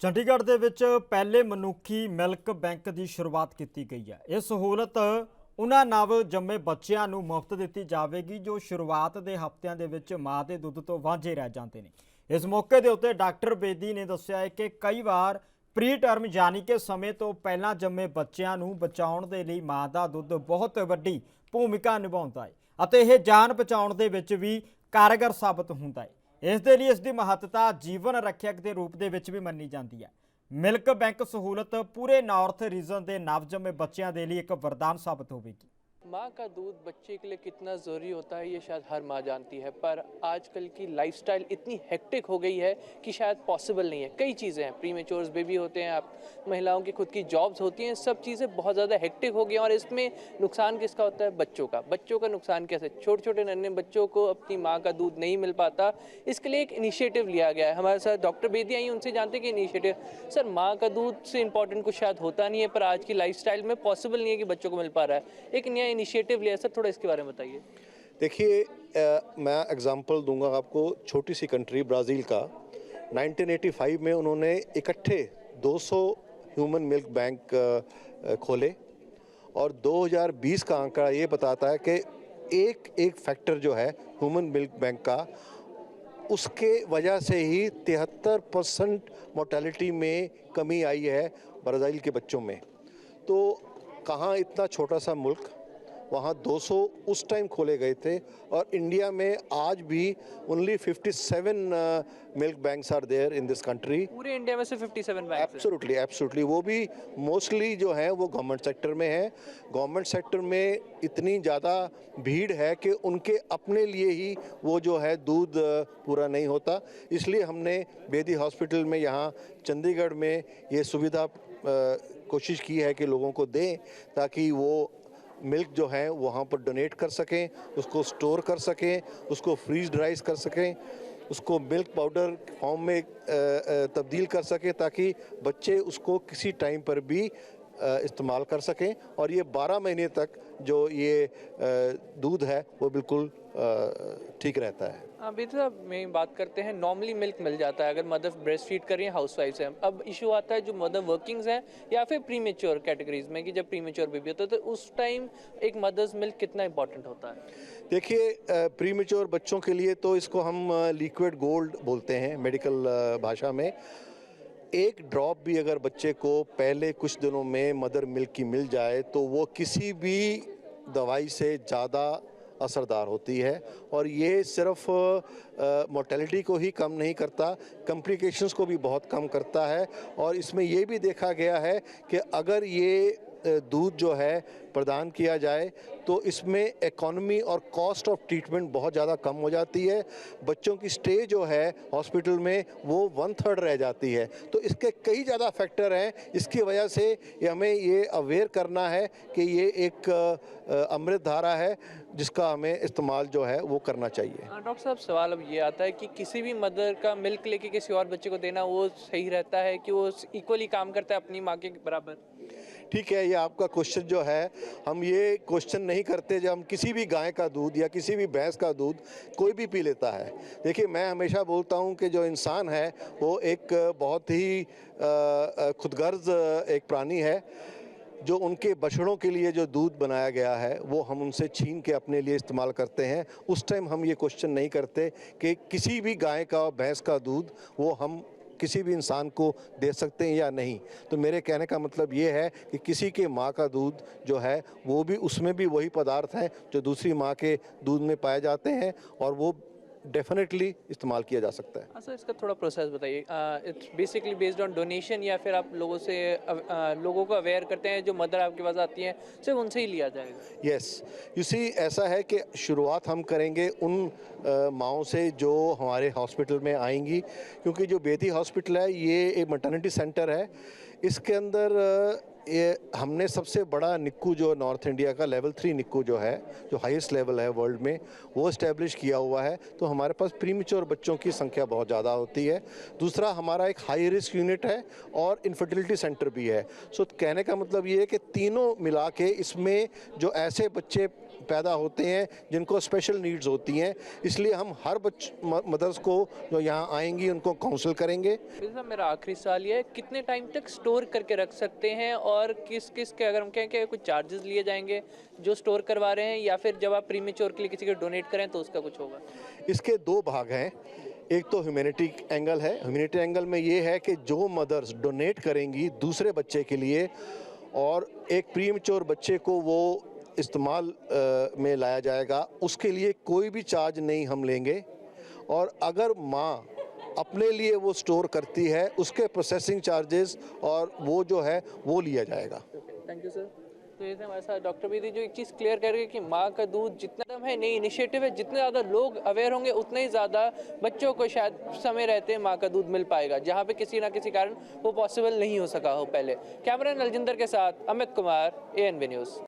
ਚੰਡੀਗੜ੍ਹ ਦੇ ਵਿੱਚ ਪਹਿਲੇ ਮਨੁੱਖੀ ਮਿਲਕ ਬੈਂਕ ਦੀ ਸ਼ੁਰੂਆਤ ਕੀਤੀ ਗਈ ਹੈ। ਇਹ ਸਹੂਲਤ ਉਹਨਾਂ ਨਵ ਜੰਮੇ ਬੱਚਿਆਂ ਨੂੰ ਮੁਫਤ ਦਿੱਤੀ ਜਾਵੇਗੀ ਜੋ ਸ਼ੁਰੂਆਤ ਦੇ ਹਫ਼ਤਿਆਂ ਦੇ ਵਿੱਚ ਮਾਂ ਦੇ ਦੁੱਧ ਤੋਂ ਵਾਂਝੇ ਰਹਿ ਜਾਂਦੇ ਨੇ। ਇਸ ਮੌਕੇ ਦੇ ਉੱਤੇ ਡਾਕਟਰ ਬੇਦੀ ਨੇ ਦੱਸਿਆ ਹੈ ਕਿ ਕਈ ਵਾਰ ਪ੍ਰੀ ਟਰਮ ਯਾਨੀ ਕਿ ਸਮੇਂ ਤੋਂ ਪਹਿਲਾਂ ਜੰਮੇ ਬੱਚਿਆਂ ਨੂੰ ਬਚਾਉਣ ਦੇ ਲਈ ਮਾਂ ਦਾ ਦੁੱਧ ਬਹੁਤ ਵੱਡੀ ਭੂਮਿਕਾ ਨਿਭਾਉਂਦਾ ਹੈ ਅਤੇ ਇਹ ਜਾਨ ਬਚਾਉਣ ਦੇ ਵਿੱਚ ਵੀ ਕਾਰਗਰ ਸਾਬਤ ਹੁੰਦਾ ਹੈ। ਇਸ ਦੇ ਲਈ ਇਸ ਦੀ ਮਹੱਤਤਾ ਜੀਵਨ ਰੱਖਿਅਕ ਦੇ ਰੂਪ ਦੇ ਵਿੱਚ ਵੀ ਮੰਨੀ ਜਾਂਦੀ ਹੈ। ਮਿਲਕ ਬੈਂਕ सहूलत पूरे नॉर्थ रीजन के नवजन्मे बच्चों के लिए एक वरदान साबित होगी। माँ का दूध बच्चे के लिए कितना ज़रूरी होता है ये शायद हर माँ जानती है, पर आजकल की लाइफस्टाइल इतनी हेक्टिक हो गई है कि शायद पॉसिबल नहीं है। कई चीज़ें हैं, प्रीमेच्योर्स बेबी होते हैं, आप महिलाओं की खुद की जॉब्स होती हैं, सब चीज़ें बहुत ज़्यादा हेक्टिक हो गई हैं। और इसमें नुकसान किसका होता है? बच्चों का नुकसान कैसे? छोटे छोटे नन्हे बच्चों को अपनी माँ का दूध नहीं मिल पाता। इसके लिए एक इनिशिएटिव लिया गया है। हमारे साथ डॉक्टर बेदी आई, उनसे जानते हैं कि इनिशिएटिव सर माँ का दूध से इंपॉर्टेंट कुछ शायद होता नहीं है, पर आज की लाइफस्टाइल में पॉसिबल नहीं है कि बच्चों को मिल पा रहा है। एक नया इनिशिएटिव लिया सर, थोड़ा इसके बारे में बताइए। देखिए, मैं एग्जांपल दूंगा आपको छोटी सी कंट्री ब्राज़ील का। 1985 में उन्होंने इकट्ठे 200 ह्यूमन मिल्क बैंक खोले और 2020 का आंकड़ा ये बताता है कि एक फैक्टर जो है ह्यूमन मिल्क बैंक का, उसके वजह से ही 73% मोर्टेलिटी में कमी आई है ब्राज़ील के बच्चों में। तो कहाँ इतना छोटा सा मुल्क, वहाँ 200 उस टाइम खोले गए थे और इंडिया में आज भी only 57 milk banks are there in this country. पूरे इंडिया में से 57 बैंक। एब्सोल्युटली वो भी मोस्टली जो है वो गवर्नमेंट सेक्टर में है। गवर्नमेंट सेक्टर में इतनी ज़्यादा भीड़ है कि उनके अपने लिए ही वो जो है दूध पूरा नहीं होता। इसलिए हमने बेदी हॉस्पिटल में यहाँ चंडीगढ़ में ये सुविधा कोशिश की है कि लोगों को दें ताकि वो मिल्क जो है वहाँ पर डोनेट कर सकें, उसको स्टोर कर सकें, उसको फ्रीज ड्राइज कर सकें, उसको मिल्क पाउडर फॉर्म में तब्दील कर सकें ताकि बच्चे उसको किसी टाइम पर भी इस्तेमाल कर सकें। और ये 12 महीने तक जो ये दूध है वो बिल्कुल ठीक रहता है। बेटा साहब में बात करते हैं, नॉर्मली मिल्क मिल जाता है अगर मदर ब्रेस्ट फीड कर रही हैं, हाउस वाइफ्स हैं। अब इशू आता है जो मदर वर्किंग्स हैं या फिर प्रीमेच्योर कैटेगरीज में, कि जब प्रीमेच्योर बेबी होता है तो उस टाइम एक मदर्स मिल्क कितना इंपॉर्टेंट होता है? देखिए, प्रीमेच्योर बच्चों के लिए तो इसको हम लिक्विड गोल्ड बोलते हैं मेडिकल भाषा में। एक ड्रॉप भी अगर बच्चे को पहले कुछ दिनों में मदर मिल्क की मिल जाए तो वो किसी भी दवाई से ज़्यादा असरदार होती है। और ये सिर्फ मोर्टेलिटी को ही कम नहीं करता, कॉम्प्लिकेशंस को भी बहुत कम करता है। और इसमें ये भी देखा गया है कि अगर ये दूध जो है प्रदान किया जाए तो इसमें इकोनॉमी और कॉस्ट ऑफ ट्रीटमेंट बहुत ज़्यादा कम हो जाती है। बच्चों की स्टे जो है हॉस्पिटल में वो 1/3 रह जाती है। तो इसके कई ज़्यादा फैक्टर हैं। इसकी वजह से हमें ये अवेयर करना है कि ये एक अमृत धारा है जिसका हमें इस्तेमाल जो है वो करना चाहिए। डॉक्टर साहब, सवाल अब ये आता है कि किसी भी मदर का मिल्क लेके किसी और बच्चे को देना वो सही रहता है कि वो इक्वली काम करता है अपनी माँ के बराबर? ठीक है, ये आपका क्वेश्चन जो है, हम ये क्वेश्चन नहीं करते जब हम किसी भी गाय का दूध या किसी भी भैंस का दूध कोई भी पी लेता है। देखिए, मैं हमेशा बोलता हूँ कि जो इंसान है वो एक बहुत ही खुदगर्ज एक प्राणी है। जो उनके बछड़ों के लिए जो दूध बनाया गया है वो हम उनसे छीन के अपने लिए इस्तेमाल करते हैं। उस टाइम हम ये क्वेश्चन नहीं करते कि किसी भी गाय का और भैंस का दूध वो हम किसी भी इंसान को दे सकते हैं या नहीं। तो मेरे कहने का मतलब ये है कि किसी के माँ का दूध जो है वो भी, उसमें भी वही पदार्थ हैं जो दूसरी माँ के दूध में पाए जाते हैं और वो डेफिनेटली इस्तेमाल किया जा सकता है। सर, इसका थोड़ा प्रोसेस बताइए। It's basically based on donation या फिर आप लोगों को अवेयर करते हैं, जो मदर आपके पास आती हैं सिर्फ उनसे ही लिया जाएगा? यस, यू सी, ऐसा है कि शुरुआत हम करेंगे उन माँओं से जो हमारे हॉस्पिटल में आएंगी, क्योंकि जो बेदी हॉस्पिटल है ये एक मैटरनिटी सेंटर है। इसके अंदर ये हमने सबसे बड़ा निक्कू जो नॉर्थ इंडिया का लेवल 3 निक्कू जो है, जो हाईएस्ट लेवल है वर्ल्ड में, वो इस्टेब्लिश किया हुआ है। तो हमारे पास प्रीमेच्योर बच्चों की संख्या बहुत ज़्यादा होती है। दूसरा, हमारा एक हाई रिस्क यूनिट है और इनफर्टिलिटी सेंटर भी है। सो कहने का मतलब ये है कि तीनों मिला के इसमें जो ऐसे बच्चे पैदा होते हैं जिनको स्पेशल नीड्स होती हैं, इसलिए हम हर मदर्स को जो यहाँ आएंगी उनको काउंसिल करेंगे। मेरा आखिरी सवाल ये है, कितने टाइम तक स्टोर करके रख सकते हैं और किस किस के, अगर हम कहें कि कुछ चार्जेस लिए जाएंगे जो स्टोर करवा रहे हैं, या फिर जब आप प्रीमेच्योर के लिए किसी को डोनेट करें तो उसका कुछ होगा? इसके दो भाग हैं। एक तो ह्यूमैनिटी एंगल है। ह्यूमैनिटी एंगल में ये है कि जो मदर्स डोनेट करेंगी दूसरे बच्चे के लिए और एक प्रीमेच्योर बच्चे को वो इस्तेमाल में लाया जाएगा, उसके लिए कोई भी चार्ज नहीं हम लेंगे। और अगर माँ अपने लिए वो स्टोर करती है उसके प्रोसेसिंग चार्जेस और वो जो है वो लिया जाएगा। Thank you sir. तो ये थे हमारे साथ डॉक्टर बेदी, जो एक चीज़ क्लियर कर रहे कि माँ का दूध जितना दम है, नई इनिशिएटिव है, जितने ज़्यादा लोग अवेयर होंगे उतने ही ज़्यादा बच्चों को शायद समय रहते माँ का दूध मिल पाएगा, जहाँ पे किसी ना किसी कारण वो पॉसिबल नहीं हो सका हो पहले। कैमरा नलजिंदर के साथ अमित कुमार, ANB न्यूज़।